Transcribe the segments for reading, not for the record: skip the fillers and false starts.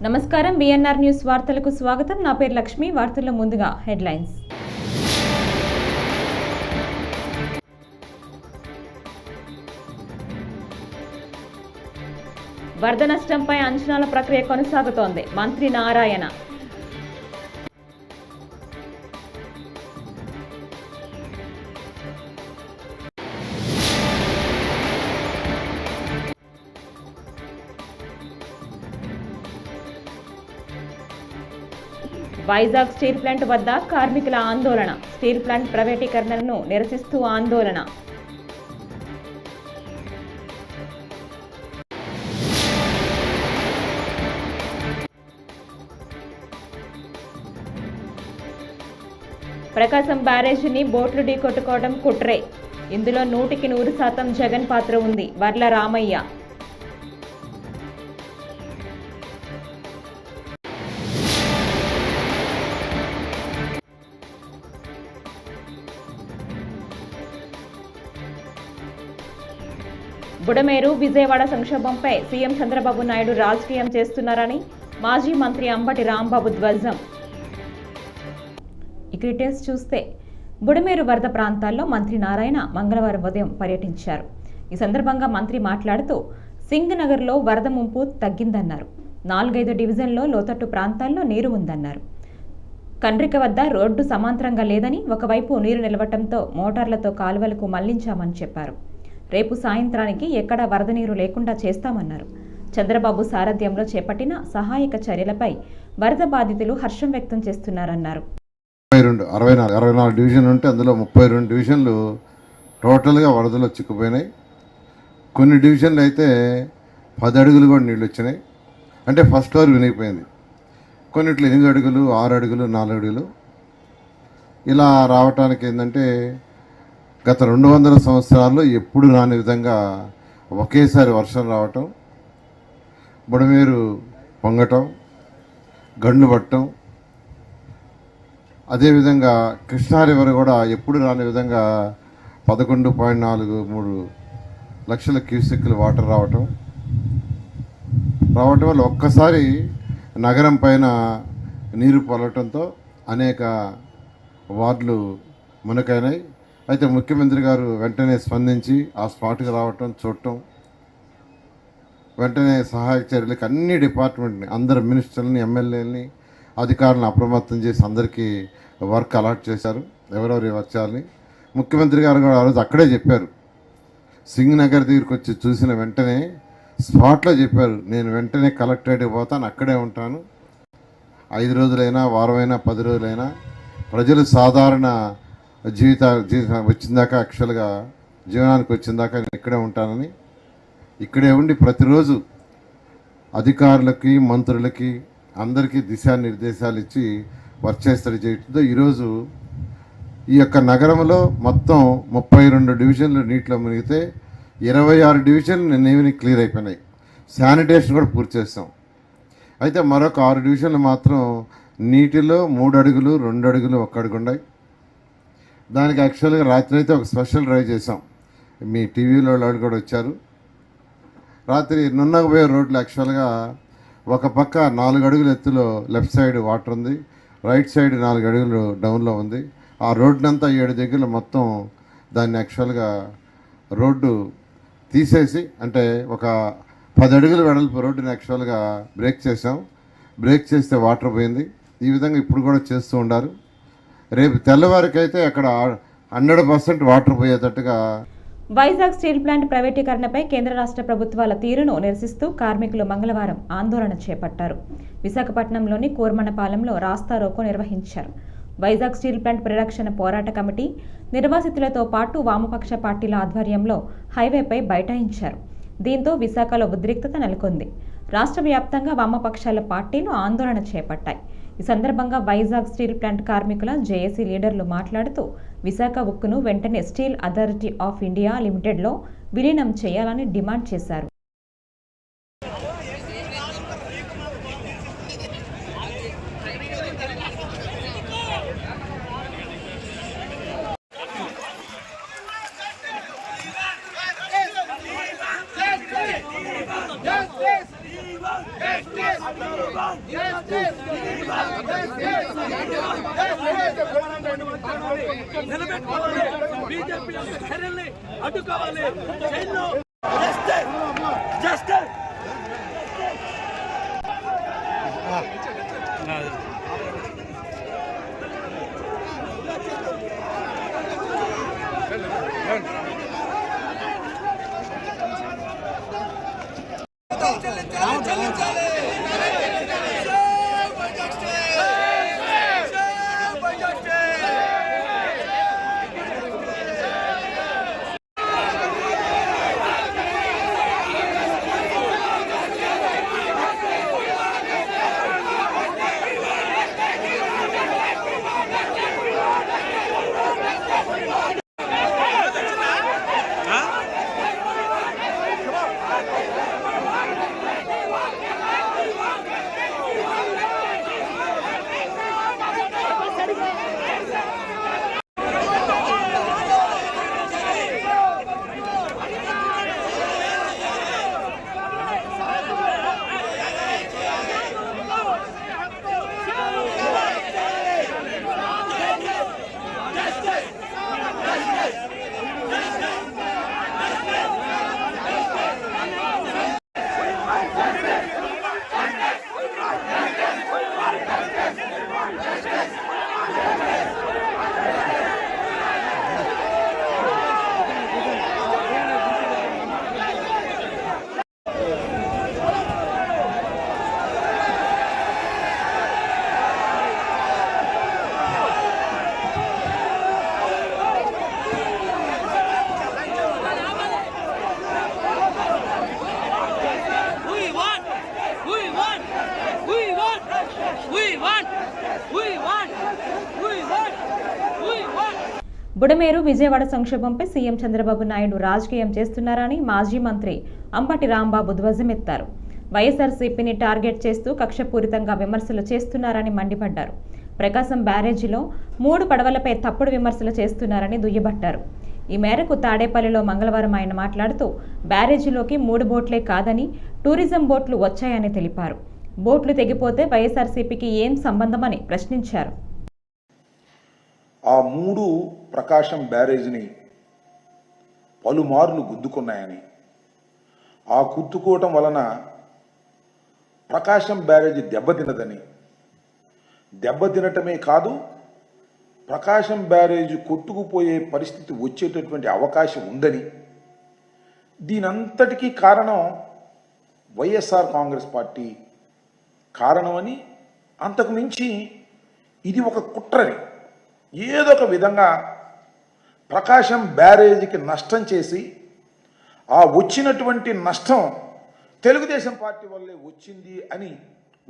నమస్కారం VNR news వార్తలకు స్వాగతం. నా పేరు లక్ష్మి. వార్తల్లో ముందుగా హెడ్లైన్స్. వరద నష్టంపై అంచనాల ప్రక్రియ కొనసాగుతోంది. మంత్రి నారాయణ. వైజాగ్ స్టీల్ ప్లాంట్ వద్ద కార్మికుల ఆందోళన. స్టీల్ ప్లాంట్ ప్రైవేటీకరణను నిరసిస్తూ ఆందోళన. ప్రకాశం బ్యారేజీని బోట్లు ఢీకొట్టుకోవడం కుట్రే. ఇందులో 100% జగన్ పాత్ర ఉంది. వర్ల రామయ్య. బుడమేరు విజయవాడ సంక్షోభంపై సీఎం చంద్రబాబు నాయుడు రాజకీయం చేస్తున్నారని మాజీ మంత్రి అంబటి రాంబాబు ధ్వజం. ఇక డీటెయిల్స్ చూస్తే బుడమేరు వరద ప్రాంతాల్లో మంత్రి నారాయణ మంగళవారం ఉదయం పర్యటించారు. ఈ సందర్భంగా మంత్రి మాట్లాడుతూ సింగ్ నగర్లో వరద ముంపు తగ్గిందన్నారు. 4-5 డివిజన్లో లోతట్టు ప్రాంతాల్లో నీరు ఉందన్నారు. కండ్రిక వద్ద రోడ్డు సమాంతరంగా లేదని, ఒకవైపు నీరు నిలవటంతో మోటార్లతో కాలువలకు మళ్లించామని చెప్పారు. రేపు సాయంత్రానికి ఎక్కడా వరద నీరు లేకుండా చేస్తామన్నారు. చంద్రబాబు సారథ్యంలో చేపట్టిన సహాయక చర్యలపై వరద బాధితులు హర్షం వ్యక్తం చేస్తున్నారన్నారు. 64 డివిజన్లు ఉంటే అందులో 32 డివిజన్లు టోటల్గా వరదలో చిక్కుపోయినాయి. కొన్ని డివిజన్లు అయితే 10 అడుగులు కూడా నీళ్ళు వచ్చినాయి. అంటే ఫస్ట్ ఫ్లోర్ వినిగిపోయింది. కొన్నిట్లో 8 అడుగులు, 6 అడుగులు, 4 అడుగులు ఇలా రావటానికి ఏంటంటే గత 200 సంవత్సరాల్లో ఎప్పుడు రాని విధంగా ఒకేసారి వర్షం రావటం, బుడమేరు పొంగటం, గండ్లు పట్టడం, అదేవిధంగా కృష్ణా రివర్ కూడా ఎప్పుడు రాని విధంగా 11.43 లక్షల క్యూసెక్కులు వాటర్ రావటం వల్ల ఒక్కసారి నగరం పైన నీరు పొలటంతో అనేక వార్డులు మునకైనాయి. అయితే ముఖ్యమంత్రి గారు వెంటనే స్పందించి ఆ స్పాట్కి రావటం, చూడటం, వెంటనే సహాయక చర్యలకు అన్ని డిపార్ట్మెంట్ని, అందరు మినిస్టర్లని, ఎమ్మెల్యేలని, అధికారులను అప్రమత్తం చేసి అందరికీ వర్క్ అలాట్ చేశారు. ఎవరెవరు వచ్చారని ముఖ్యమంత్రి గారు కూడా ఆ రోజు అక్కడే చెప్పారు. సింగ్ నగర్ దగ్గరికి వచ్చి చూసిన వెంటనే స్పాట్లో చెప్పారు, నేను వెంటనే కలెక్టరేట్కి పోతాను, అక్కడే ఉంటాను. 5 రోజులైనా, వారమైనా, 10 రోజులైనా ప్రజలు సాధారణ జీవితం వచ్చిందాక, యాక్చువల్గా జీవనానికి వచ్చిందాక నేను ఇక్కడే ఉంటానని, ఇక్కడే ఉండి ప్రతిరోజు అధికారులకి, మంత్రులకి అందరికీ దిశానిర్దేశాలు ఇచ్చి వర్క్ చేస్తూ చేయడంతో ఈరోజు ఈ యొక్క నగరంలో మొత్తం 32 డివిజన్లు నీటిలో మునిగితే 26 డివిజన్లు నిన్నేమి క్లియర్ అయిపోయినాయి. శానిటేషన్ కూడా పూర్తి చేస్తాం. అయితే మరొక 6 డివిజన్లు మాత్రం నీటిలో 3 అడుగులు, 2 అడుగులు, 1 అడుగు ఉన్నాయి. దానికి యాక్చువల్గా రాత్రి అయితే ఒక స్పెషల్ డ్రైవ్ చేసాం. మీ టీవీలో వాళ్ళు కూడా వచ్చారు. రాత్రి నున్నగపోయే రోడ్లు యాక్చువల్గా ఒక పక్క 4 అడుగుల ఎత్తులో లెఫ్ట్ సైడ్ వాటర్ ఉంది, రైట్ సైడ్ 4 అడుగులు డౌన్లో ఉంది. ఆ రోడ్నంతా 7 దగ్గర మొత్తం దాన్ని యాక్చువల్గా రోడ్డు తీసేసి, అంటే ఒక 10 అడుగుల వెడల్పు రోడ్డుని యాక్చువల్గా బ్రేక్ చేసాం. బ్రేక్ చేస్తే వాటర్ పోయింది. ఈ విధంగా ఇప్పుడు కూడా చేస్తూ ఉండారు. రేపు తెల్లవారికైతే అక్కడ 100% వాటర్ పోయేటట్టుగా. వైజాగ్ స్టీల్ ప్లాంట్ ప్రైవేటీకరణపై కేంద్ర రాష్ట్ర ప్రభుత్వాల తీరును నిరసిస్తూ కార్మికులు మంగళవారం ఆందోళన చేపట్టారు. విశాఖపట్నంలోని కూర్మనపాలెంలో రాస్తా రోకో నిర్వహించారు. వైజాగ్ స్టీల్ ప్లాంట్ పరిరక్షణ పోరాట కమిటీ నిర్వాసితులతో పాటు వామపక్ష పార్టీల ఆధ్వర్యంలో హైవేపై బైఠాయించారు. దీంతో విశాఖలో ఉద్రిక్తత నెలకొంది. రాష్ట్ర వ్యాప్తంగా వామపక్షాల పార్టీలు ఆందోళన చేపట్టాయి. ఈ సందర్భంగా వైజాగ్ స్టీల్ ప్లాంట్ కార్మికుల జేఏసీ లీడర్లు మాట్లాడుతూ విశాఖ ఉక్కును వెంటనే స్టీల్ అథారిటీ ఆఫ్ ఇండియా లిమిటెడ్లో విలీనం చేయాలని డిమాండ్ చేశారు. Justice! నిలబెట్టుకోవాలి, బీజేపీ చర్యల్ని అడ్డుకోవాలి. జస్టిస్ బుడమేరు విజయవాడ సంక్షోభంపై సీఎం చంద్రబాబు నాయుడు రాజకీయం చేస్తున్నారని మాజీ మంత్రి అంబటి రాంబాబు ధ్వజమెత్తారు. వైఎస్ఆర్సీపీని టార్గెట్ చేస్తూ కక్షపూరితంగా విమర్శలు చేస్తున్నారని మండిపడ్డారు. ప్రకాశం బ్యారేజీలో 3 పడవలపై తప్పుడు విమర్శలు చేస్తున్నారని దుయ్యబట్టారు. ఈ మేరకు తాడేపల్లిలో మంగళవారం ఆయన మాట్లాడుతూ బ్యారేజీలోకి 3 బోట్లే కాదని టూరిజం బోట్లు వచ్చాయని తెలిపారు. బోట్లు తెగిపోతే వైఎస్ఆర్సీపీకి ఏం సంబంధమని ప్రశ్నించారు. ఆ 3 ప్రకాశం బ్యారేజ్ని పలుమార్లు గుద్దుకున్నాయని, ఆ గుద్దుకోవటం వలన ప్రకాశం బ్యారేజీ దెబ్బతినదని, దెబ్బతినటమే కాదు ప్రకాశం బ్యారేజీ కొట్టుకుపోయే పరిస్థితి వచ్చేటటువంటి అవకాశం ఉందని, దీనంతటికీ కారణం వైఎస్ఆర్ కాంగ్రెస్ పార్టీ కారణమని, అంతకు మించి ఇది ఒక కుట్రని, ఏదో ఒక విధంగా ప్రకాశం బ్యారేజీకి నష్టం చేసి ఆ వచ్చినటువంటి నష్టం తెలుగుదేశం పార్టీ వల్లే వచ్చింది అని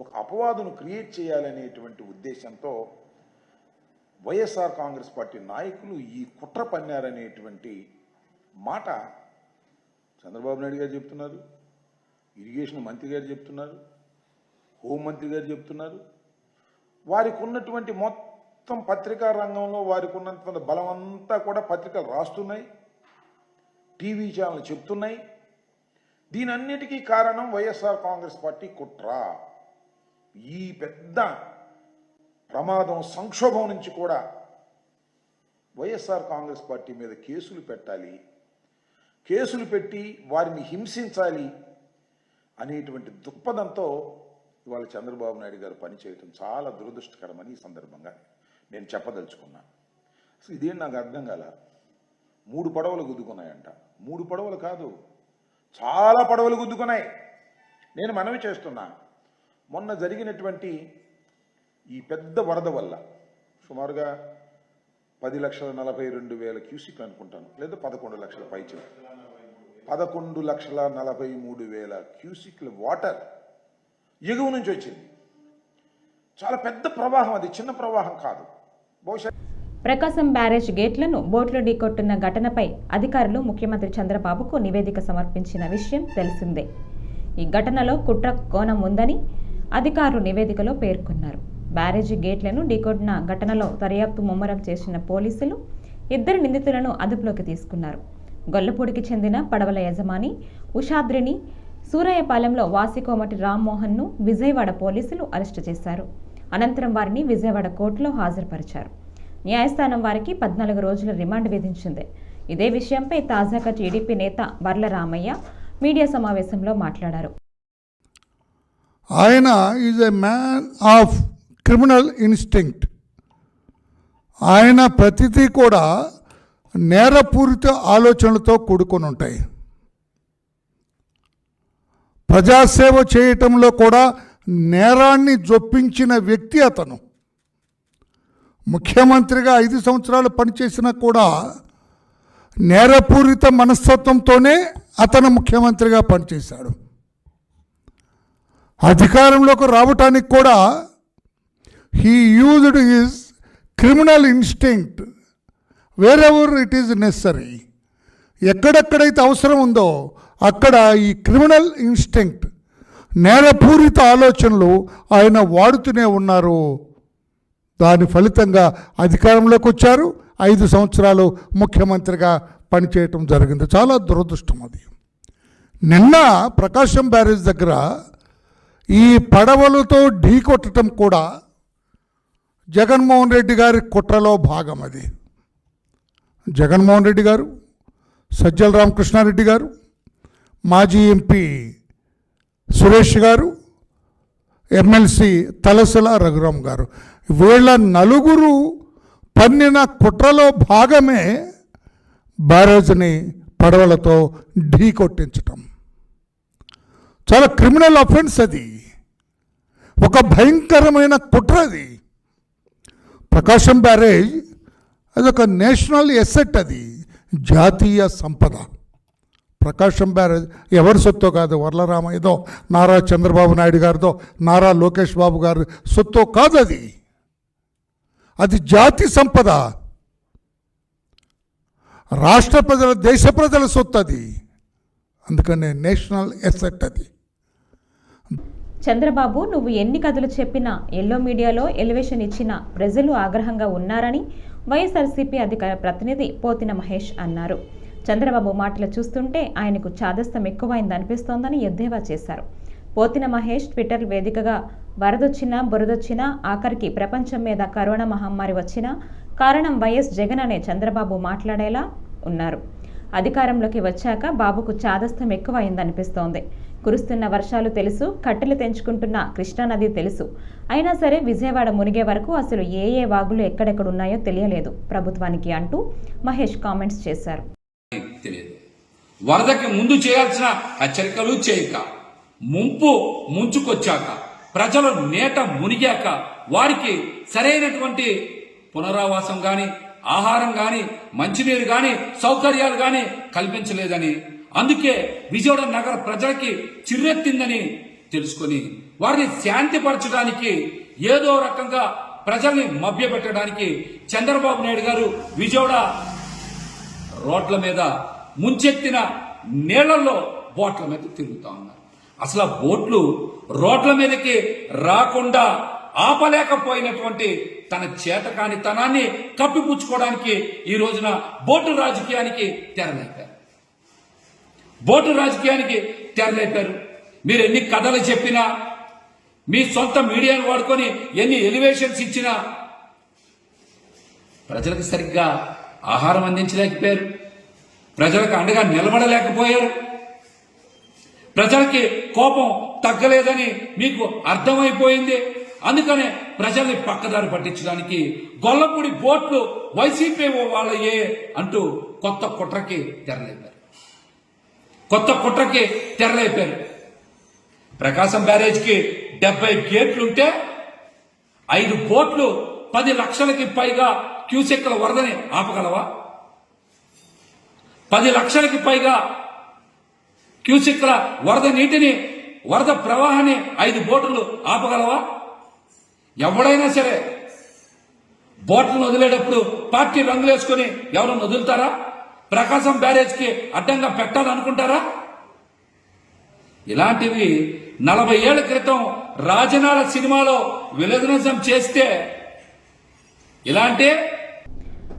ఒక అపవాదును క్రియేట్ చేయాలనేటువంటి ఉద్దేశంతో వైఎస్ఆర్ కాంగ్రెస్ పార్టీ నాయకులు ఈ కుట్ర పన్నారనేటువంటి మాట చంద్రబాబు నాయుడు గారు చెప్తున్నారు, ఇరిగేషన్ మంత్రి గారు చెప్తున్నారు, హోంమంత్రి గారు చెప్తున్నారు. వారికి ఉన్నటువంటి మొత్తం పత్రికా రంగంలో వారికి ఉన్నటువంటి బలం అంతా కూడా పత్రికలు రాస్తున్నాయి, టీవీ ఛానల్ చెప్తున్నాయి. దీనన్నిటికీ కారణం వైఎస్ఆర్ కాంగ్రెస్ పార్టీ కుట్ర. ఈ పెద్ద ప్రమాదం సంక్షోభం నుంచి కూడా వైఎస్ఆర్ కాంగ్రెస్ పార్టీ మీద కేసులు పెట్టాలి, కేసులు పెట్టి వారిని హింసించాలి అనేటువంటి దృక్పథంతో ఇవాళ చంద్రబాబు నాయుడు గారు పనిచేయటం చాలా దురదృష్టకరమని ఈ సందర్భంగా నేను చెప్పదలుచుకున్నాను. అసలు ఇదేం నాకు అర్థం కాల. 3 పడవలు గుద్దుకున్నాయంట. 3 పడవలు కాదు, చాలా పడవలు గుద్దుకున్నాయి. నేను మనవి చేస్తున్నా, మొన్న జరిగినటువంటి ఈ పెద్ద వరద వల్ల సుమారుగా 10,42,000 క్యూసిక్లు అనుకుంటాను, లేదా 11 లక్షల పైచలు, 11,43,000 క్యూసిక్ల వాటర్ ఎగువ నుంచి వచ్చింది. చాలా పెద్ద ప్రవాహం, అది చిన్న ప్రవాహం కాదు. బహుశా ప్రకాశం బ్యారేజ్ గేట్లను బోట్లు ఢీకొట్టున్న ఘటనపై అధికారులు ముఖ్యమంత్రి చంద్రబాబుకు నివేదిక సమర్పించిన విషయం తెలిసిందే. ఈ ఘటనలో కుట్ర కోణం ఉందని అధికారులు నివేదికలో పేర్కొన్నారు. బ్యారేజీ గేట్లను ఢీకొట్టిన ఘటనలో దర్యాప్తు ముమ్మరం చేసిన పోలీసులు 2 నిందితులను అదుపులోకి తీసుకున్నారు. గొల్లపూడికి చెందిన పడవల యజమాని ఉషాద్రిని సూరాయపాలెంలో వాసికోమటి రామ్మోహన్ను విజయవాడ పోలీసులు అరెస్టు చేశారు. అనంతరం వారిని విజయవాడ కోర్టులో హాజరుపరిచారు. న్యాయస్థానం వారికి 14 రోజుల రిమాండ్ విధించింది. ఇదే విషయంపై తాజాగా టీడీపీ నేత వర్ల రామయ్య మీడియా సమావేశంలో మాట్లాడారు. ఆయన is a man of criminal instinct. ఆయన ప్రతిదీ కూడా నేరపూరిత ఆలోచనలతో కూడుకొని ఉంటాయి. ప్రజాసేవ చేయటంలో కూడా నేరాన్ని జొప్పించిన వ్యక్తి అతను. ముఖ్యమంత్రిగా 5 సంవత్సరాలు పనిచేసినా కూడా నేరపూరిత మనస్తత్వంతోనే అతను ముఖ్యమంత్రిగా పనిచేశాడు. అధికారంలోకి రావటానికి కూడా he used his criminal instinct wear ever it is necessary. ఎక్కడెక్కడైతే అవసరం ఉందో అక్కడ ఈ క్రిమినల్ ఇన్స్టింక్ట్, నేరపూరిత ఆలోచనలు ఆయన వాడుతూనే ఉన్నారు. దాని ఫలితంగా అధికారంలోకి వచ్చారు. 5 సంవత్సరాలు ముఖ్యమంత్రిగా పనిచేయటం జరిగింది. చాలా దురదృష్టం అది. నిన్న ప్రకాశం బ్యారేజ్ దగ్గర ఈ పడవలతో ఢీకొట్టడం కూడా జగన్మోహన్ రెడ్డి గారి కుట్రలో భాగం. అది జగన్మోహన్ రెడ్డి గారు, సజ్జల రామకృష్ణారెడ్డి గారు, మాజీ ఎంపీ సురేష్ గారు, ఎమ్మెల్సీ తలసల రఘురామ్ గారు, వీళ్ళ నలుగురు పన్నిన కుట్రలో భాగమే బ్యారేజ్ని పడవలతో ఢీకొట్టించటం. చాలా క్రిమినల్ అఫెన్స్ అది. ఒక భయంకరమైన కుట్ర అది. ప్రకాశం బ్యారేజ్ అదొక నేషనల్ ఎసెట్, అది జాతీయ సంపద. ప్రకాశం బ్యారేజ్ ఎవరి సొత్తో కాదు, వర్లరామయ్యదో, నారా చంద్రబాబు నాయుడు గారిదో, నారా లోకేష్ బాబు గారి సొత్తో కాదు. అది జాతి సంపద, రాష్ట్ర ప్రజల, దేశ ప్రజల సొత్తు అది. అందుకనే నేషనల్ ఎసెట్ అది. చంద్రబాబు, నువ్వు ఎన్ని కథలు చెప్పినా, ఎల్లో మీడియాలో ఎలివేషన్ ఇచ్చినా ప్రజలు ఆగ్రహంగా ఉన్నారని వైఎస్ఆర్సీపీ అధికార ప్రతినిధి పోతిన మహేష్ అన్నారు. చంద్రబాబు మాటలు చూస్తుంటే ఆయనకు చాదస్తం ఎక్కువైందనిపిస్తోందని ఎద్దేవా చేశారు. పోతిన మహేష్ ట్విట్టర్ వేదికగా వరదొచ్చినా బురదొచ్చినా, ఆఖరికి ప్రపంచం మీద కరోనా మహమ్మారి వచ్చినా కారణం వైఎస్ జగన్ అనే చంద్రబాబు మాట్లాడేలా ఉన్నారు. అధికారంలోకి వచ్చాక బాబుకు చాదస్తం ఎక్కువైందనిపిస్తోంది. కురుస్తున్న వర్షాలు తెలుసు, కట్టెలు తెంచుకుంటున్న కృష్ణానది తెలుసు. అయినా సరే విజయవాడ మునిగే వరకు అసలు ఏ వాగులు ఎక్కడెక్కడున్నాయో తెలియలేదు ప్రభుత్వానికి అంటూ మహేష్ కామెంట్స్ చేశారు. తెలియదు. వరదకి ముందు చేయాల్సిన హెచ్చరికలు చేయక, ముంపు ముంచుకొచ్చాక, ప్రజలు నేట మునిగాక వారికి సరైనటువంటి పునరావాసం గాని, ఆహారం గాని, మంచినీరు గాని, సౌకర్యాలు గాని కల్పించలేదని, అందుకే విజయవాడ నగర ప్రజలకి చిర్రెత్తిందని తెలుసుకొని వారిని శాంతిపరచడానికి, ఏదో రకంగా ప్రజల్ని మభ్యపెట్టడానికి చంద్రబాబు నాయుడు గారు విజయవాడ రోడ్ల మీద ముంచెత్తిన నీళ్లలో బోట్ల మీద తిరుగుతా ఉన్నారు. అసలు ఆ బోట్లు రోడ్ల మీదకి రాకుండా ఆపలేకపోయినటువంటి తన చేతకానితనాన్ని కప్పిపుచ్చుకోవడానికి ఈ రోజున బోటు రాజకీయానికి తెరలేపారు. మీరు ఎన్ని కథలు చెప్పినా, మీ సొంత మీడియాను వాడుకొని ఎన్ని ఎలివేషన్స్ ఇచ్చినా ప్రజలకు సరిగ్గా ఆహారం అందించలేకపోయారు, ప్రజలకు అండగా నిలబడలేకపోయారు. ప్రజలకి కోపం తగ్గలేదని మీకు అర్థమైపోయింది. అందుకనే ప్రజల్ని పక్కదారి పట్టించడానికి గొల్లపూడి బోట్లు వైసీపీ వాళ్ళయే అంటూ కొత్త కుట్రకి తెరలేపారు. ప్రకాశం బ్యారేజ్కి 70 గేట్లుంటే 5 బోట్లు 10 లక్షలకి పైగా క్యూసెక్ల వరదని ఆపగలవా? 10 లక్షలకి పైగా క్యూసెక్ల వరద నీటిని, వరద ప్రవాహాన్ని 5 బోట్లు ఆపగలవా? ఎవడైనా సరే బోట్లను వదిలేటప్పుడు పార్టీ రంగులేసుకొని ఎవరన్నా వదులుతారా? ప్రకాశం బ్యారేజ్కి అడ్డంగా పెట్టాలనుకుంటారా? ఇలాంటివి 40 ఏళ్ల క్రితం రాజనాల సినిమాలో విలనిజం చేస్తే ఇలాంటి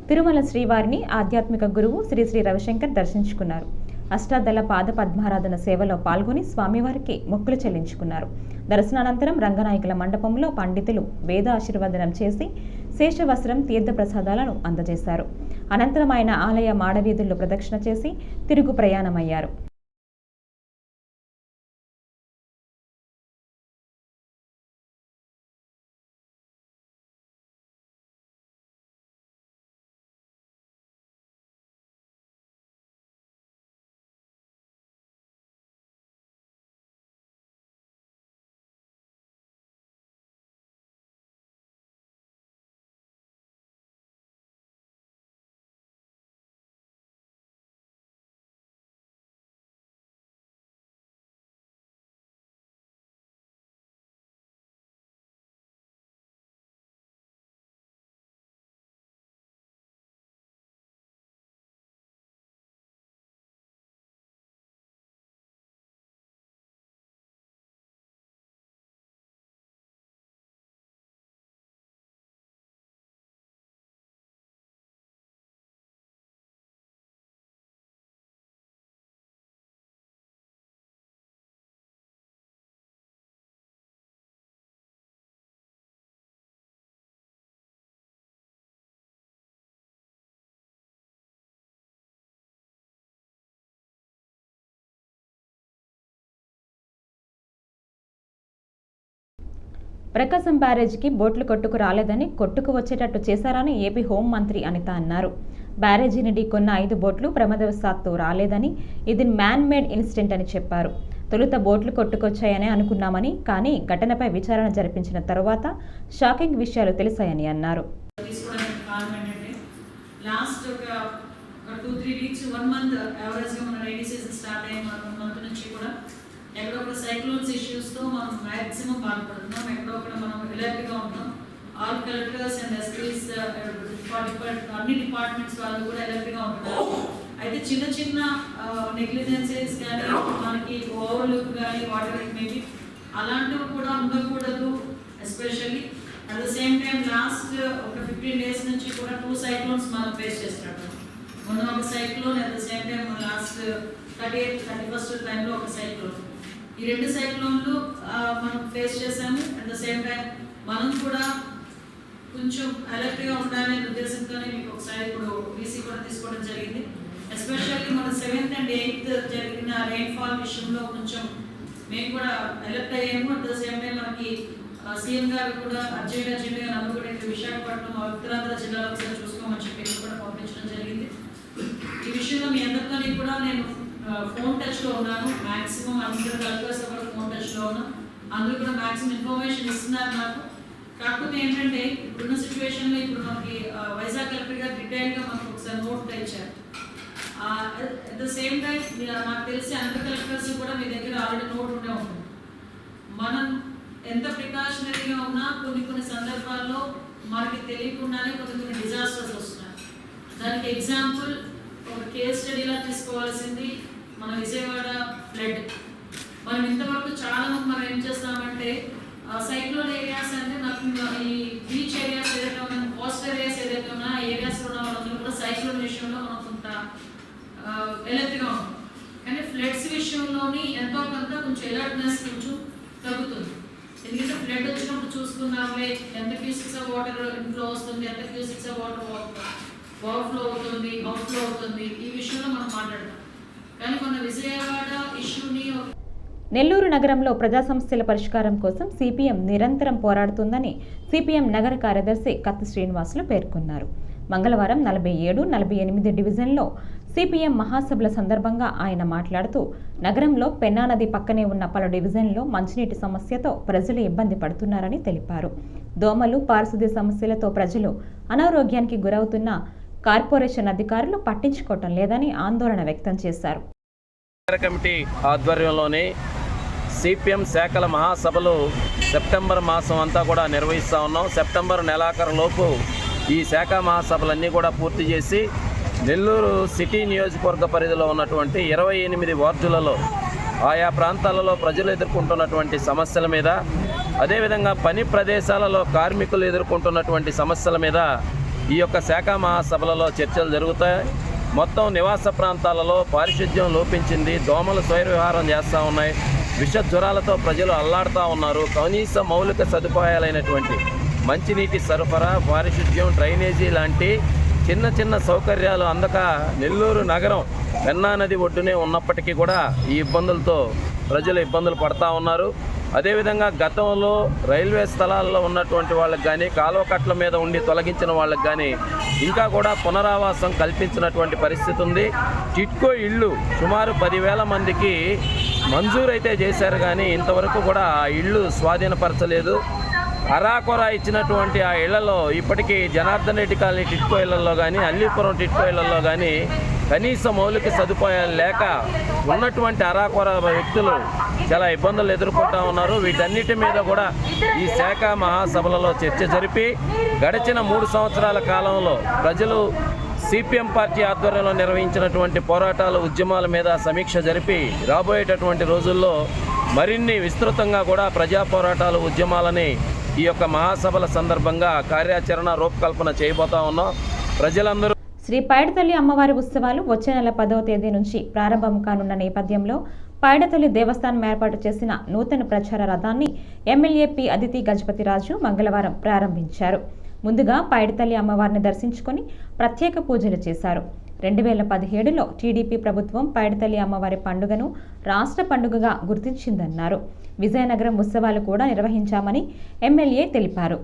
తిరుమల శ్రీవారిని ఆధ్యాత్మిక గురువు శ్రీ శ్రీ రవిశంకర్ దర్శించుకున్నారు. అష్టాదళ పాద పద్మారాధన సేవలో పాల్గొని స్వామివారికి మొక్కులు చెల్లించుకున్నారు. దర్శనానంతరం రంగనాయకుల మండపంలో పండితులు వేద ఆశీర్వదనం చేసి శేషవస్త్రం తీర్థ ప్రసాదాలను అందజేశారు. అనంతరం ఆయన ఆలయ మాడవీధుల్లో ప్రదక్షిణ చేసి తిరుగు ప్రయాణమయ్యారు. ప్రకాశం బ్యారేజీకి బోట్లు కొట్టుకు రాలేదని కొట్టుకు వచ్చేటట్టు చేశారని ఏపీ హోంమంత్రి అనిత అన్నారు. బ్యారేజీని ఢీకొన్న 5 బోట్లు ప్రమాదవశాత్తు రాలేదని ఇది మ్యాన్ మేడ్ ఇన్సిడెంట్ అని చెప్పారు. తొలుత బోట్లు కొట్టుకొచ్చాయని అనుకున్నామని, కానీ ఘటనపై విచారణ జరిపించిన తరువాత షాకింగ్ విషయాలు తెలిసాయని అన్నారు. లాస్ట్ ఒక 2-3 వీక్స్ 1 మంత్ యావరేజ్గా మన రైనీ సీజన్ స్టార్ట్ అయిన మంత్ నుంచి కూడా ఎక్కడొక్కడ సైక్లోన్స్ ఇష్యూస్తో మనం మ్యాక్సిమం బాధపడుతున్నాం. ఎక్కడొక్కడ మనం ఎలర్ట్గా ఉన్నాం. ఆల్ కలెక్టర్స్ అండ్ ఎస్పీస్ అన్ని డిపార్ట్మెంట్స్ వాళ్ళు కూడా ఎలర్ట్గా ఉంటున్నారు. అయితే చిన్న చిన్న నెగ్లిజెన్సెస్ కానీ మనకి ఓవర్లుక్ కానీ వాటర్ మేబీ అలాంటివి కూడా ఉండకూడదు. Especially at the same time last ఒక 15 days నుంచి కూడా 2 సైక్లోన్స్ మనం ఫేస్ చేస్తున్నట్టు. మొన్న ఒక cyclone, at the same time last 30th 31st టైంలో ఒక సైక్లోన్. ఈ 2 సైక్లోన్లు మనం ఫేస్ చేసాము. అట్ ద సేమ్ టైం మనం కూడా కొంచెం అలర్ట్గా ఉండాలనే ఉద్దేశంతోనే మీకు ఒకసారి ఇప్పుడు వీసీ కూడా తీసుకోవడం జరిగింది. ఎస్పెషల్లీ మన 7th and 8th జరిగిన రెయిన్ఫాల్ విషయంలో కొంచెం మేము కూడా అలర్ట్ అయ్యాము. అట్ ద సేమ్ టైం మనకి సీఎం గారు కూడా అర్జెంట్గా నమ్మకూడ విశాఖపట్నం ఉత్తరాంధ్ర జిల్లాలో ఒకసారి చూసుకోమని చెప్పి కూడా పంపించడం జరిగింది. ఈ విషయంలో మీ అందరితో కూడా నేను ఫోన్ టచ్లో ఉన్నాను. మ్యాక్సిమం అందరూ కలెక్టర్స్ కూడా ఫోన్ టచ్లో ఉన్నాను. అందరూ కూడా మ్యాక్సిమం ఇన్ఫర్మేషన్ ఇస్తున్నారు నాకు. కాకపోతే ఏంటంటే ఇప్పుడున్న సిచ్యువేషన్లో ఇప్పుడు మనకి వైజాగ్ కలెక్టర్ గారు డీటెయిల్గా మనకు ఒకసారి నోట్ ఇచ్చారు. అట్ ద సేమ్ టైం నాకు తెలిసి అందరు కలెక్టర్స్ కూడా మీ దగ్గర ఆల్రెడీ నోట్ ఉండే ఉంటుంది. మనం ఎంత ప్రికాషనరీగా ఉన్నా కొన్ని సందర్భాల్లో మనకి తెలియకుండానే కొన్ని డిజాస్టర్స్ వస్తున్నాయి. దానికి ఎగ్జాంపుల్ ఒక కేస్ స్టడీలా తీసుకోవాల్సింది మన విజయవాడ ఫ్లడ్. మనం ఇంతవరకు చాలా మంది మనం ఏం చేస్తామంటే సైక్లోన్ ఏరియాస్ అంటే నాకు ఈ బీచ్ ఏరియాస్ ఏదైతే ఉన్నా, కోస్టల్ ఏరియాస్ ఏదైతే ఉన్నా ఏరియాస్లో ఉన్న వాళ్ళందరూ కూడా సైక్లోన్ విషయంలో మనం కొంత ఎలర్ట్గా ఉంటాం. కానీ ఫ్లడ్స్ విషయంలోని ఎంతో కొంత కొంచెం ఎలర్ట్నెస్ కొంచెం తగ్గుతుంది. ఎందుకంటే ఫ్లడ్ వచ్చినప్పుడు చూసుకున్నామే ఎంత క్యూసిక్స్ ఆఫ్ వాటర్ ఇన్ఫ్లో వస్తుంది, ఎంత క్యూసిక్స్ ఆఫ్ వాటర్ ఓవర్ఫ్లో అవుతుంది, అవుట్ఫ్లో అవుతుంది. ఈ విషయంలో మనం మాట్లాడతాం. కానీ మన విజయవాడ ఇష్యూని నెల్లూరు నగరంలో ప్రజా సమస్యల పరిష్కారం కోసం సిపిఎం నిరంతరం పోరాడుతుందని సిపిఎం నగర కార్యదర్శి కత్తి శ్రీనివాసులు పేర్కొన్నారు. మంగళవారం 47, 48 డివిజన్లో సిపిఎం మహాసభల సందర్భంగా ఆయన మాట్లాడుతూ నగరంలో పెన్నా నది పక్కనే ఉన్న పలు డివిజన్లో మంచినీటి సమస్యతో ప్రజలు ఇబ్బంది పడుతున్నారని తెలిపారు. దోమలు, పారిశుద్ధ్య సమస్యలతో ప్రజలు అనారోగ్యానికి గురవుతున్న కార్పొరేషన్ అధికారులు పట్టించుకోవటం లేదని ఆందోళన వ్యక్తం చేశారు. కమిటీ ఆధ్వర్యంలోని సిపిఎం శాఖల మహాసభలు సెప్టెంబర్ మాసం అంతా కూడా నిర్వహిస్తూ ఉన్నాం. సెప్టెంబర్ నెలాఖరులోపు ఈ శాఖ మహాసభలన్నీ కూడా పూర్తి చేసి నెల్లూరు సిటీ నియోజకవర్గ పరిధిలో ఉన్నటువంటి 28 వార్డులలో ఆయా ప్రాంతాలలో ప్రజలు ఎదుర్కొంటున్నటువంటి సమస్యల మీద, అదేవిధంగా పని ప్రదేశాలలో కార్మికులు ఎదుర్కొంటున్నటువంటి సమస్యల మీద ఈ యొక్క శాఖ మహాసభలలో చర్చలు జరుగుతాయి. మొత్తం నివాస ప్రాంతాలలో పారిశుద్ధ్యం లోపించింది. దోమలు స్వైర విహారం చేస్తూ ఉన్నాయి. విష జ్వరాలతో ప్రజలు అల్లాడుతూ ఉన్నారు. కనీస మౌలిక సదుపాయాలైనటువంటి మంచినీటి సరఫరా, పారిశుద్ధ్యం, డ్రైనేజీ లాంటి చిన్న చిన్న సౌకర్యాలు అందక నెల్లూరు నగరం పెన్నా నది ఒడ్డునే ఉన్నప్పటికీ కూడా ఈ ఇబ్బందులతో ప్రజలు ఇబ్బందులు పడతా ఉన్నారు. అదేవిధంగా గతంలో రైల్వే స్థలాల్లో ఉన్నటువంటి వాళ్ళకి కానీ, కాలువ కట్ల మీద ఉండి తొలగించిన వాళ్ళకి కానీ ఇంకా కూడా పునరావాసం కల్పించినటువంటి పరిస్థితి ఉంది. టిట్కో ఇళ్ళు సుమారు 10,000 మందికి మంజూరైతే చేశారు కానీ ఇంతవరకు కూడా ఆ ఇళ్ళు స్వాధీనపరచలేదు. అరాకొర ఇచ్చినటువంటి ఆ ఇళ్లలో ఇప్పటికీ జనార్దన్ రెడ్డి కాలనీ టిట్కో ఇళ్లలో కానీ, అల్లీపురం టిట్కో ఇళ్లలో కానీ కనీస మౌలిక సదుపాయాలు లేక ఉన్నటువంటి అరాకొర వ్యక్తులు చాలా ఇబ్బందులు ఎదుర్కొంటూ ఉన్నారు. వీటన్నిటి మీద కూడా ఈ శాఖ మహాసభలలో చర్చ జరిపి గడిచిన 3 సంవత్సరాల కాలంలో ప్రజలు సిపిఎం పార్టీ ఆధ్వర్యంలో నిర్వహించినటువంటి పోరాటాలు, ఉద్యమాల మీద సమీక్ష జరిపి రాబోయేటటువంటి రోజుల్లో మరిన్ని విస్తృతంగా కూడా ప్రజా పోరాటాలు, ఉద్యమాలని ఈ యొక్క మహాసభల సందర్భంగా కార్యాచరణ రూపకల్పన చేయబోతా ఉన్నాం. ప్రజలందరూ శ్రీ పైడితల్లి అమ్మవారి ఉత్సవాలు వచ్చే నెల 10వ తేదీ నుంచి ప్రారంభం కానున్న నేపథ్యంలో పైడితల్లి దేవస్థానం ఏర్పాటు చేసిన నూతన ప్రచార రథాన్ని ఎమ్మెల్యే పి అదితి గజపతిరాజు మంగళవారం ప్రారంభించారు. ముందుగా పైడితల్లి అమ్మవారిని దర్శించుకొని ప్రత్యేక పూజలు చేశారు. 2017లో టీడీపీ ప్రభుత్వం పైడితల్లి అమ్మవారి పండుగను రాష్ట్ర పండుగగా గుర్తించిందన్నారు. విజయనగరం ఉత్సవాలు కూడా నిర్వహించామని ఎమ్మెల్యే తెలిపారు.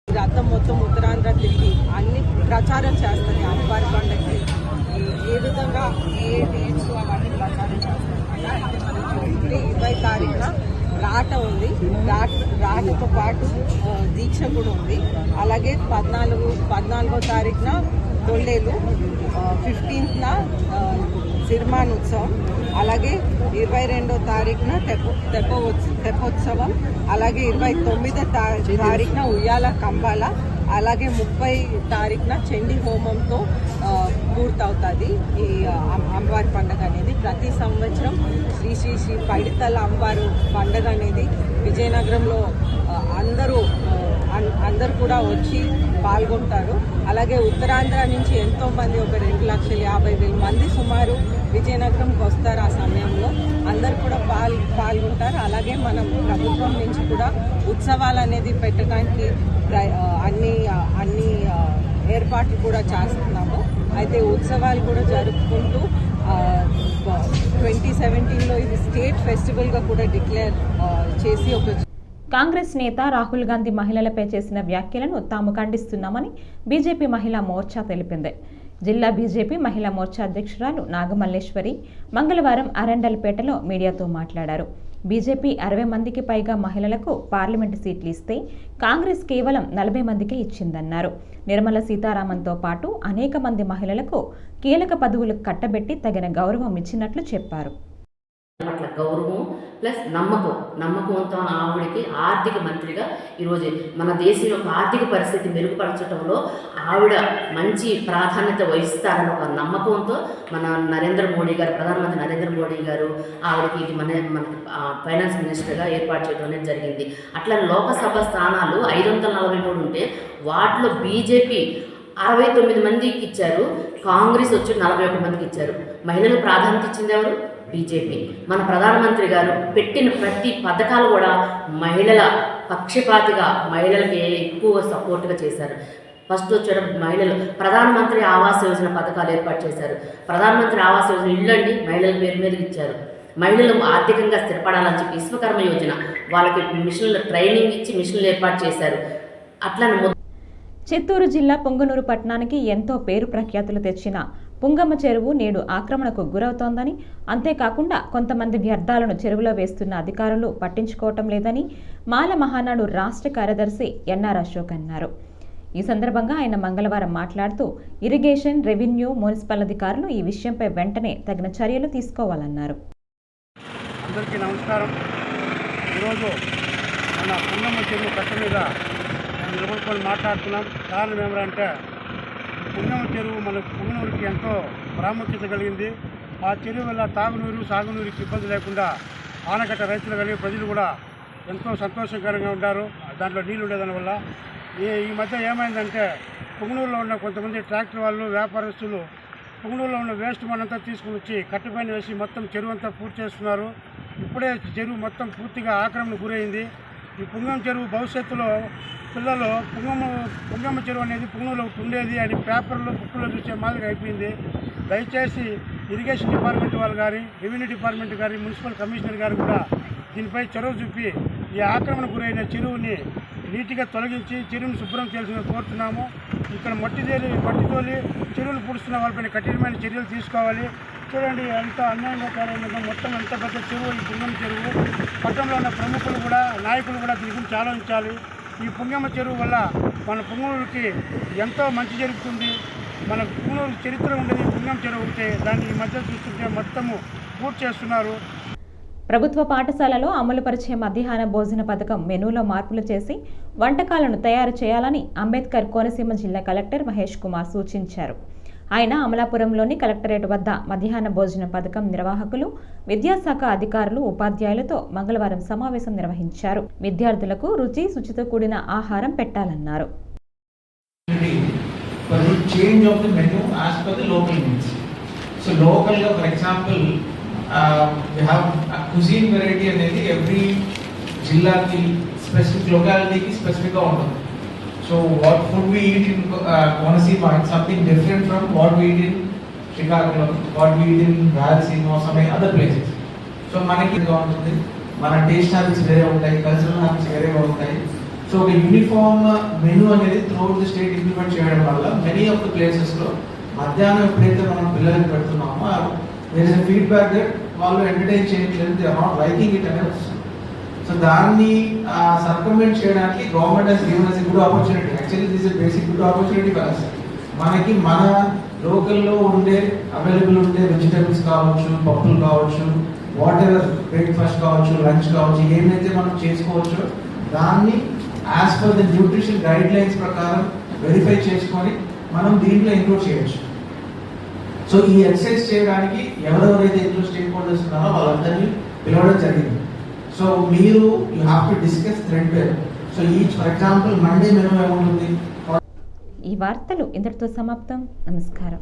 రథం మొత్తం ఉత్తరాంధ్ర తిరిగి అన్ని ప్రచారం చేస్తుంది. అమ్మవారి పండుగకి ఏ విధంగా ఏ డేట్స్ అవన్నీ ప్రచారం చేస్తుంది. అయితే మనం చూస్తే 20 తారీఖున రాట ఉంది. రాటతో పాటు దీక్ష కూడా ఉంది. అలాగే 14వ తారీఖున తొల్లేలు, 15న సిరిమాన్ ఉత్సవం, అలాగే 22వ తారీఖున తెప్పోత్సవం, అలాగే 29వ తారీఖున ఉయ్యాల కంబాల, అలాగే 30 తారీఖున చండీ హోమంతో పూర్తవుతుంది ఈ అమ్మవారి పండుగ అనేది. ప్రతి సంవత్సరం శ్రీ శ్రీ శ్రీ పైడితల్లి అమ్మవారు పండుగ అనేది విజయనగరంలో అందరూ కూడా వచ్చి పాల్గొంటారు. అలాగే ఉత్తరాంధ్ర నుంచి ఎంతో మంది, ఒక 2,50,000 మంది సుమారు విజయనగరంకి వస్తారు. ఆ సమయంలో అందరు కూడా పాల్గొంటారు. అలాగే మనం ప్రభుత్వం నుంచి కూడా ఉత్సవాలు అనేది పెట్టడానికి అన్ని ఏర్పాట్లు కూడా చేస్తున్నాము. అయితే ఉత్సవాలు కూడా జరుపుకుంటూ 2017లో ఇది స్టేట్ ఫెస్టివల్గా కూడా డిక్లేర్ చేసి కాంగ్రెస్ నేత రాహుల్ గాంధీ మహిళలపై చేసిన వ్యాఖ్యలను తాము ఖండిస్తున్నామని బీజేపీ మహిళా మోర్చా తెలిపింది. జిల్లా బీజేపీ మహిళా మోర్చా అధ్యక్షురాలు నాగమల్లేశ్వరి మంగళవారం అరండల్పేటలో మీడియాతో మాట్లాడారు. బీజేపీ 60 మందికి పైగా మహిళలకు పార్లమెంటు సీట్లు ఇస్తే కాంగ్రెస్ కేవలం 40 మందికే ఇచ్చిందన్నారు. నిర్మలా సీతారామన్తో పాటు అనేక మంది మహిళలకు కీలక పదవులు కట్టబెట్టి తగిన గౌరవం ఇచ్చినట్లు చెప్పారు. పట్ల గౌరవం ప్లస్ నమ్మకంతో ఆవిడకి ఆర్థిక మంత్రిగా ఈరోజు మన దేశం యొక్క ఆర్థిక పరిస్థితి మెరుగుపరచడంలో ఆవిడ మంచి ప్రాధాన్యత వహిస్తారని ఒక నమ్మకంతో మన ప్రధానమంత్రి నరేంద్ర మోడీ గారు ఆవిడకి ఇది మన ఫైనాన్స్ మినిస్టర్గా ఏర్పాటు చేయడం అనేది జరిగింది. అట్లా లోకసభ స్థానాలు 543 ఉంటే వాటిలో బీజేపీ 69 మందికి ఇచ్చారు, కాంగ్రెస్ వచ్చి 41 మందికి ఇచ్చారు. మహిళలు ప్రాధాన్యత ఇచ్చింది ఎవరు? బీజేపీ. మన ప్రధానమంత్రి గారు పెట్టిన ప్రతి పథకాలు కూడా మహిళల పక్షపాతిగా మహిళలకి ఎక్కువ సపోర్ట్గా చేశారు. ఫస్ట్ వచ్చేటం మహిళలు ప్రధానమంత్రి ఆవాస్ యోజన పథకాలు ఏర్పాటు చేశారు. ప్రధానమంత్రి ఆవాస్ యోజన ఇళ్ళండి మహిళల పేరు మీద ఇచ్చారు. మహిళలు ఆర్థికంగా స్థిరపడాలని చెప్పి విశ్వకర్మ యోజన వాళ్ళకి మిషన్లు ట్రైనింగ్ ఇచ్చి మిషన్లు ఏర్పాటు చేశారు. అట్లా చిత్తూరు జిల్లా పొంగనూరు పట్టణానికి ఎంతో పేరు ప్రఖ్యాతులు తెచ్చిన పుంగమ్మ చెరువు నేడు ఆక్రమణకు గురవుతోందని, అంతేకాకుండా కొంతమంది వ్యర్థాలను చెరువులో వేస్తున్న అధికారులు పట్టించుకోవటం లేదని మాల మహానాడు రాష్ట్ర కార్యదర్శి ఎన్ఆర్ అశోక్ అన్నారు. ఈ సందర్భంగా ఆయన మంగళవారం మాట్లాడుతూ ఇరిగేషన్, రెవెన్యూ, మున్సిపల్ అధికారులు ఈ విషయంపై వెంటనే తగిన చర్యలు తీసుకోవాలన్నారు. అందరికీ నమస్కారం. ఈరోజు మన పుంగమ్మ చెరువు కట్ట మీద నిలబడుకొని మాట్లాడుతున్నాం. కారణం ఏమంటే పుంగమ చెరువు మన పుంగనూరుకి ఎంతో ప్రాముఖ్యత కలిగింది. ఆ చెరువు వల్ల తాగునీరు సాగునీరుకి ఇబ్బంది లేకుండా ఆనకట్ట రైతులు కానీ ప్రజలు కూడా ఎంతో సంతోషకరంగా ఉంటారు. దాంట్లో నీళ్ళు ఉండేదాని వల్ల ఈ మధ్య ఏమైందంటే పుంగనూరులో ఉన్న కొంతమంది ట్రాక్టర్ వాళ్ళు వ్యాపారస్తులు పుంగనూరులో ఉన్న వేస్ట్ మనంతా తీసుకుని వచ్చి కట్టుపైన వేసి మొత్తం చెరువు అంతా పూర్తి చేస్తున్నారు. ఇప్పుడే చెరువు మొత్తం పూర్తిగా ఆక్రమణకు గురైంది. ఈ పుంగమ చెరువు భవిష్యత్తులో పిల్లలు పుంగమ చెరువు అనేది పుంగనూరులో ఉండేది అని పేపర్లో బుక్కులో చూసే మాదిరి అయిపోయింది. దయచేసి ఇరిగేషన్ డిపార్ట్మెంట్ వాళ్ళు కానీ రెవెన్యూ డిపార్ట్మెంట్ కానీ మున్సిపల్ కమిషనర్ గారు కూడా దీనిపై చొరవ చూపి ఈ ఆక్రమణ గురైన చెరువుని నీటిగా తొలగించి చెరువుని శుభ్రం చేయాల్సిందిగా కోరుతున్నాము. ఇక్కడ మట్టి తోలి చెరువులు పూడుస్తున్న వాళ్ళపైన కఠినమైన చర్యలు తీసుకోవాలి. చూడండి ఎంత అన్యాయంగా తయారైందో, మొత్తం ఎంత పెద్ద చెరువు ఈ పుంగమ చెరువు. పట్టణంలో ఉన్న ప్రముఖులు కూడా నాయకులు కూడా దీని గురించి ఆలోచించాలి. ఈ పుంగమ చెరువు వల్ల మన పుంగనూరుకి ఎంతో మంచి జరుగుతుంది. మన పుంగనూరు చరిత్ర ఉండేది పుంగమ చెరువు ఉంటే దాన్ని ఈ మధ్య చూస్తుంటే మొత్తము పూర్తి చేస్తున్నారు. ప్రభుత్వ పాఠశాలలో అమలుపరిచే మధ్యాహ్న భోజన పథకం మెనూలో మార్పులు చేసి వంటకాలను తయారు చేయాలని అంబేద్కర్ కోనసీమ జిల్లా కలెక్టర్ మహేష్ కుమార్ సూచించారు. ఆయన అమలాపురంలోని కలెక్టరేట్ వద్ద మధ్యాహ్న భోజన పథకం నిర్వాహకులు, విద్యాశాఖ అధికారులు, ఉపాధ్యాయులతో మంగళవారం సమావేశం నిర్వహించారు. విద్యార్థులకు రుచి శుచితో కూడిన ఆహారం పెట్టాలన్నారు. cuisine variety అనేది ఎవ్రీ జిల్లాకి స్పెసిఫిక్ లొకాలిటీకి స్పెసిఫిక్గా ఉంటుంది. So what food we eat in Konaseema it's something different from what we eat in Srikakulam, what we eat in Rayalaseema, some other places. So మనకి ఉంటుంది, మన టేస్ట్ హ్యాబిట్స్ వేరే ఉంటాయి, కల్చరల్ హ్యాబిట్స్ వేరేగా ఉంటాయి. సో ఒక యూనిఫామ్ మెనూ అనేది త్రూఅవుట్ ది స్టేట్ ఇంప్లిమెంట్ చేయడం వల్ల మెనీ ఆఫ్ ద ప్లేసెస్లో మధ్యాహ్నం ఎప్పుడైతే మనం పిల్లలకి పెడుతున్నామో there is a feedback that వాళ్ళు ఎంటర్టైన్ చేయట్లేదు, they are not liking it అనేది వస్తుంది. సో దాన్ని సర్కమెంట్ చేయడానికి government has given us a good opportunity. Actually this is basic good opportunity for us. మనకి మన లోకల్లో ఉండే అవైలబుల్ ఉండే వెజిటేబుల్స్ కావచ్చు, పప్పులు కావచ్చు, వాట్ ఎవర్ బ్రేక్ఫాస్ట్ కావచ్చు, లంచ్ కావచ్చు, ఏమైతే మనం చేసుకోవచ్చో దాన్ని as per the nutrition guide lines ప్రకారం వెరిఫై చేసుకొని మనం దీంట్లో ఇంక్లూడ్ చేయొచ్చు. సో ఈ ఎక్సర్సైజ్ చేయడానికి ఎవరెవరైతే ఇంట్లో స్టేక్ హోల్డర్స్ ఉన్నారో వాళ్ళందరినీ పిలవడం జరిగింది. సో మీరు you have to discuss threadbare. So each for example Monday menu ఏముంటుంది. ఈ వార్తలు ఇంతటితో సమాప్తం. నమస్కారం.